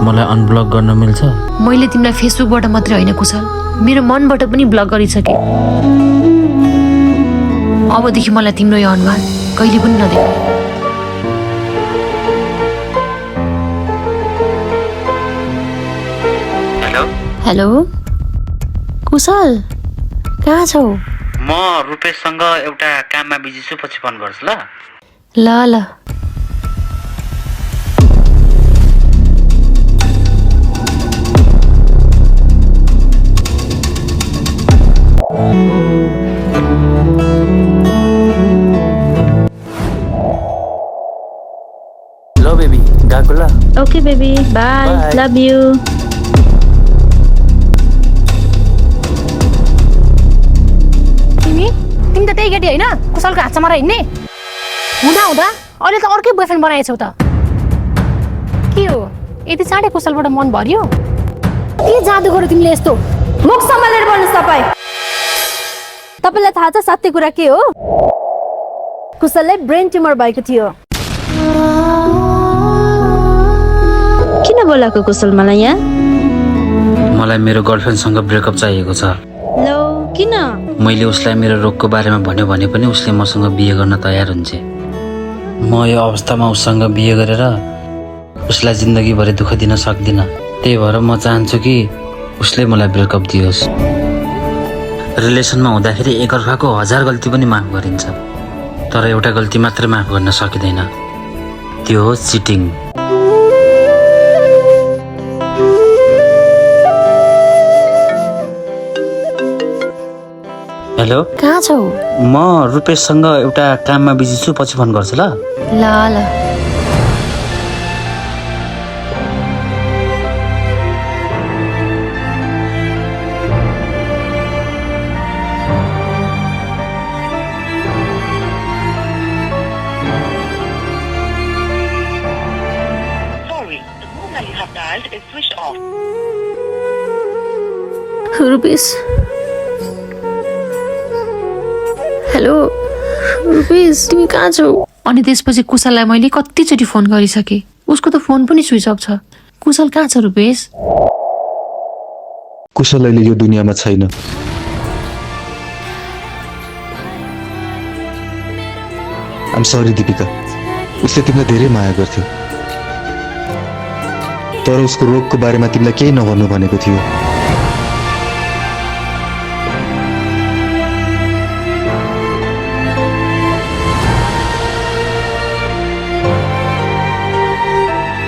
मलाई अनब्लक गर्न मिल्छ? मैले तिमीलाई फेसबुकबाट मात्रै होइन कुशल, मेरो मनबाट पनि ब्लक गरिसके। अबदेखि मलाई तिम्रो यो अनुहार कहिले पनि नदेऊ। हेलो कुशल, कहाँ छौ? म रुपेशसँग एउटा काममा बिजी छु, पछि फोन गर्छु ल। ल ल। ल बेबी, गएको ल। Okay baby, bye, love you. तिमी त त्यही केटी होइन कुशलको हात समाएर हिँड्ने? हुँदा हुँदा अहिले त अर्कै बोयफ्रेन्ड बनाएछौ त। के हो, यति चाँडै कुशलबाट मन भरियो? के जादु गर्यो तिमीले यस्तो? मुख सम्हालेर बोल्नुस् तपाईँ। तपाईँलाई थाहा छ सत्य कुरा के हो? कुशललाई ब्रेन ट्युमर भएको थियो। किन बोलाएको कुशल मलाई यहाँ? मलाई मेरो गर्लफ्रेन्डसँग ब्रेकअप चाहिएको छ। लो, किन? मैले उसलाई मेरो रोगको बारेमा भन्यो भने पनि उसले मसँग बिहे गर्न तयार हुन्छ। म यो अवस्थामा उसँग बिहे गरेर उसलाई जिन्दगीभरि दुःख दिन सक्दिनँ। त्यही भएर म चाहन्छु कि उसले मलाई ब्रेकअप दियोस्। रिलेसनमा हुँदाखेरि एकअर्काको 1000 गल्ती पनि माफ गरिन्छ, तर एउटा गल्ती मात्रै माफ गर्न सकिँदैन, त्यो हो चिटिङ। हेलो, कहाँ छौ? म रुपेशसँग एउटा काममा बिजी छु, पछि फोन गर्छु ल। ल ल। Sorry, the phone that you have dialed is switched off. Rupesh, hello Rupesh, तिमी कहाँ छौ? अनि त्यसपछि कुशललाई मैले कतिचोटि फोन गरिसकेँ, उसको त फोन पनि स्विच अफ छ। कुशल कहाँ छ रुपेश? कुशल अहिले यो दुनियाँमा छैन। आइम सरी दीपिका, उसले तिमीलाई धेरै माया गर्थ्यो, तर उसको रोगको बारेमा तिमीलाई केही नभन्नु भनेको थियो।